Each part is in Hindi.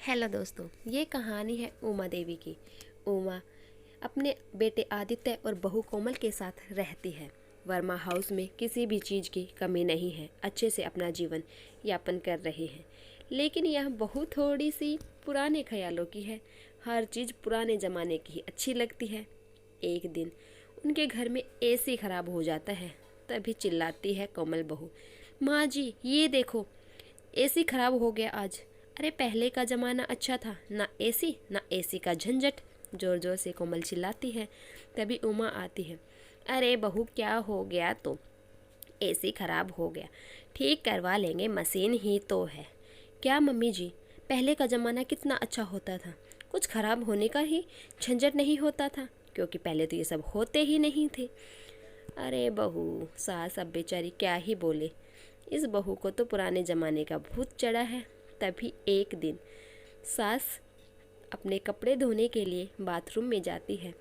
हेलो दोस्तों, ये कहानी है उमा देवी की। उमा अपने बेटे आदित्य और बहू कोमल के साथ रहती है। वर्मा हाउस में किसी भी चीज़ की कमी नहीं है, अच्छे से अपना जीवन यापन कर रहे हैं। लेकिन यह बहू थोड़ी सी पुराने ख्यालों की है। हर चीज़ पुराने ज़माने की ही अच्छी लगती है। एक दिन उनके घर में एसी खराब हो जाता है। तभी चिल्लाती है कोमल बहू, माँ जी ये देखो, एसी खराब हो गया आज। अरे पहले का ज़माना अच्छा था, ना एसी ना एसी का झंझट। जोर जोर से कोमल चिल्लाती है। तभी उमा आती है। अरे बहू क्या हो गया? तो एसी खराब हो गया, ठीक करवा लेंगे, मशीन ही तो है। क्या मम्मी जी, पहले का ज़माना कितना अच्छा होता था, कुछ खराब होने का ही झंझट नहीं होता था, क्योंकि पहले तो ये सब होते ही नहीं थे। अरे बहू, सास अब बेचारी क्या ही बोले। इस बहू को तो पुराने ज़माने का भूत चढ़ा है। तभी एक दिन सास अपने कपड़े धोने के लिए बाथरूम में जाती है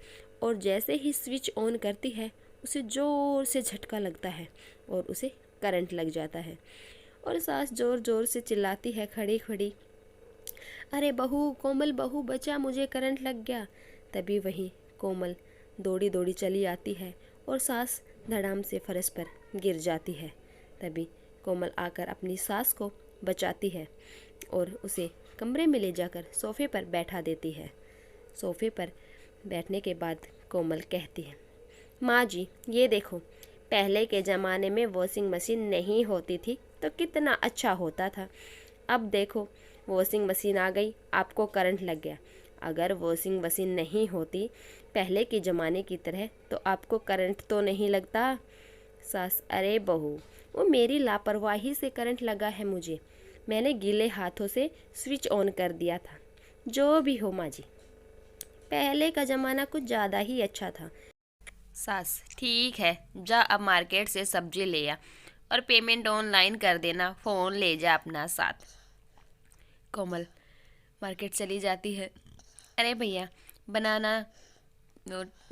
और जैसे ही स्विच ऑन करती है उसे ज़ोर से झटका लगता है और उसे करंट लग जाता है। और सास ज़ोर ज़ोर से चिल्लाती है खड़ी खड़ी, अरे बहू, कोमल बहू बचा, मुझे करंट लग गया। तभी वहीं कोमल दौड़ी दौड़ी चली आती है और सास धड़ाम से फर्श पर गिर जाती है। तभी कोमल आकर अपनी सास को बचाती है और उसे कमरे में ले जाकर सोफे पर बैठा देती है। सोफे पर बैठने के बाद कोमल कहती है, माँ जी ये देखो, पहले के ज़माने में वॉशिंग मशीन नहीं होती थी तो कितना अच्छा होता था। अब देखो, वॉशिंग मशीन आ गई, आपको करंट लग गया। अगर वॉशिंग मशीन नहीं होती पहले के ज़माने की तरह तो आपको करंट तो नहीं लगता। सास, अरे बहू, वो मेरी लापरवाही से करंट लगा है मुझे, मैंने गीले हाथों से स्विच ऑन कर दिया था। जो भी हो माँ जी, पहले का ज़माना कुछ ज़्यादा ही अच्छा था। सास, ठीक है, जा अब मार्केट से सब्जी ले आ और पेमेंट ऑनलाइन कर देना, फोन ले जा अपना साथ। कोमल मार्केट चली जाती है। अरे भैया, बनाना,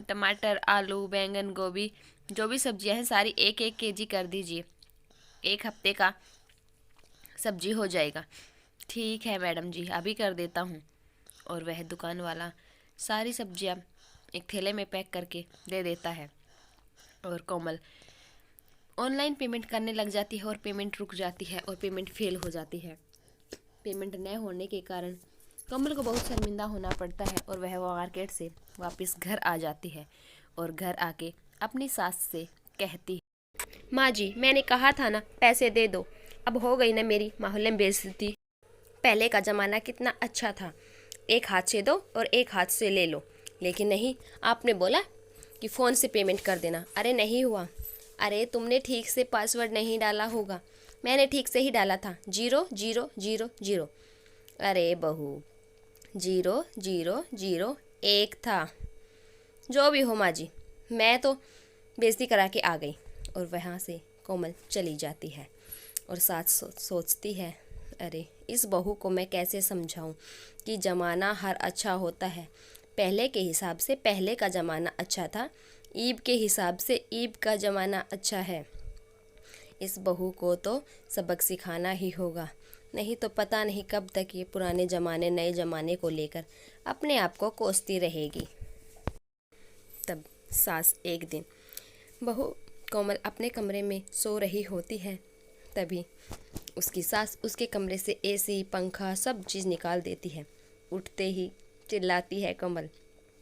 टमाटर, आलू, बैंगन, गोभी, जो भी सब्जियां हैं सारी एक एक केजी कर दीजिए, एक हफ्ते का सब्जी हो जाएगा। ठीक है मैडम जी, अभी कर देता हूँ। और वह दुकान वाला सारी सब्जियां एक थैले में पैक करके दे देता है और कोमल ऑनलाइन पेमेंट करने लग जाती है और पेमेंट रुक जाती है और पेमेंट फेल हो जाती है। पेमेंट न होने के कारण कमल को बहुत शर्मिंदा होना पड़ता है और वह मार्केट से वापस घर आ जाती है और घर आके अपनी सास से कहती है, माँ जी मैंने कहा था ना, पैसे दे दो। अब हो गई ना मेरी मोहल्ले में बेइज्जती। पहले का ज़माना कितना अच्छा था, एक हाथ से दो और एक हाथ से ले लो। लेकिन नहीं, आपने बोला कि फ़ोन से पेमेंट कर देना। अरे नहीं हुआ। अरे तुमने ठीक से पासवर्ड नहीं डाला होगा, मैंने ठीक से ही डाला था, 0 0 0 0। अरे बहू, 0 0 0 1 था। जो भी हो माँ जी, मैं तो बेइज्जती करा के आ गई। और वहाँ से कोमल चली जाती है और साथ सोचती है, अरे इस बहू को मैं कैसे समझाऊं कि ज़माना हर अच्छा होता है। पहले के हिसाब से पहले का ज़माना अच्छा था, ईब के हिसाब से ईब का ज़माना अच्छा है। इस बहू को तो सबक सिखाना ही होगा, नहीं तो पता नहीं कब तक ये पुराने ज़माने नए ज़माने को लेकर अपने आप को कोसती रहेगी। तब सास एक दिन, बहू कोमल अपने कमरे में सो रही होती है, तभी उसकी सास उसके कमरे से एसी पंखा सब चीज़ निकाल देती है। उठते ही चिल्लाती है कोमल,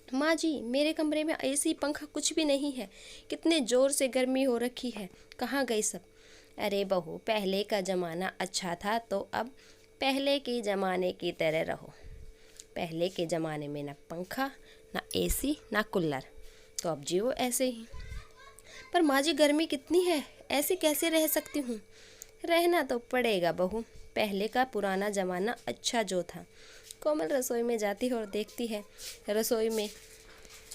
माँ जी मेरे कमरे में एसी पंखा कुछ भी नहीं है, कितने ज़ोर से गर्मी हो रखी है, कहाँ गई सब? अरे बहू, पहले का ज़माना अच्छा था तो अब पहले के ज़माने की तरह रहो। पहले के ज़माने में ना पंखा, ना एसी, ना कूलर, तो अब जियो ऐसे ही। पर माँ जी गर्मी कितनी है, ऐसे कैसे रह सकती हूँ? रहना तो पड़ेगा बहू, पहले का पुराना ज़माना अच्छा जो था। कोमल रसोई में जाती है और देखती है रसोई में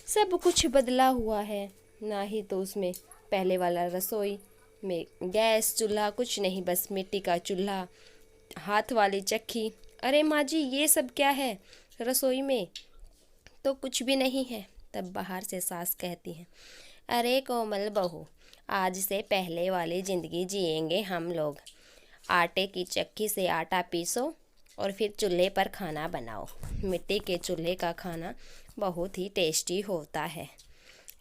सब कुछ बदला हुआ है। ना ही तो उसमें पहले वाला रसोई में गैस चूल्हा कुछ नहीं, बस मिट्टी का चूल्हा, हाथ वाली चक्की। अरे माँ जी ये सब क्या है? रसोई में तो कुछ भी नहीं है। तब बाहर से सास कहती है, अरे कोमल बहू, आज से पहले वाली ज़िंदगी जिएंगे हम लोग। आटे की चक्की से आटा पीसो और फिर चूल्हे पर खाना बनाओ। मिट्टी के चूल्हे का खाना बहुत ही टेस्टी होता है।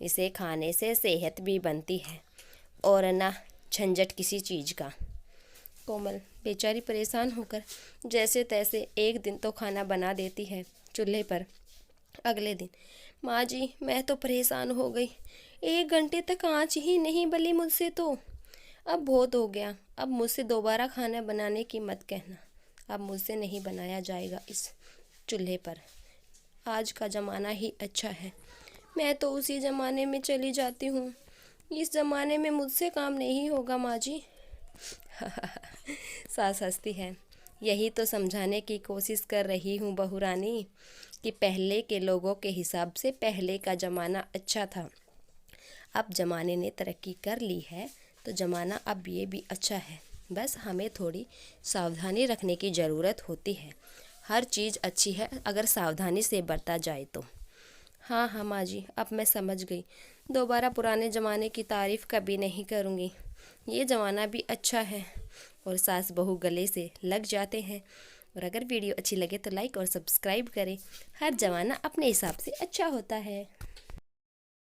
इसे खाने से सेहत भी बनती है और ना झंझट किसी चीज़ का। कोमल बेचारी परेशान होकर जैसे तैसे एक दिन तो खाना बना देती है चूल्हे पर। अगले दिन, माँ जी मैं तो परेशान हो गई, 1 घंटे तक आँच ही नहीं बली मुझसे तो। अब बहुत हो गया, अब मुझसे दोबारा खाना बनाने की मत कहना। अब मुझसे नहीं बनाया जाएगा इस चूल्हे पर। आज का ज़माना ही अच्छा है, मैं तो उसी ज़माने में चली जाती हूँ। इस ज़माने में मुझसे काम नहीं होगा माँ जी। सास हंसती है। यही तो समझाने की कोशिश कर रही हूँ बहू रानी कि पहले के लोगों के हिसाब से पहले का ज़माना अच्छा था। अब ज़माने ने तरक्की कर ली है तो ज़माना अब ये भी अच्छा है। बस हमें थोड़ी सावधानी रखने की ज़रूरत होती है। हर चीज़ अच्छी है अगर सावधानी से बरता जाए तो। हाँ हाँ माँ जी, अब मैं समझ गई। दोबारा पुराने ज़माने की तारीफ़ कभी नहीं करूँगी। ये ज़माना भी अच्छा है। और सास बहू गले से लग जाते हैं। और अगर वीडियो अच्छी लगे तो लाइक और सब्सक्राइब करें। हर ज़माना अपने हिसाब से अच्छा होता है।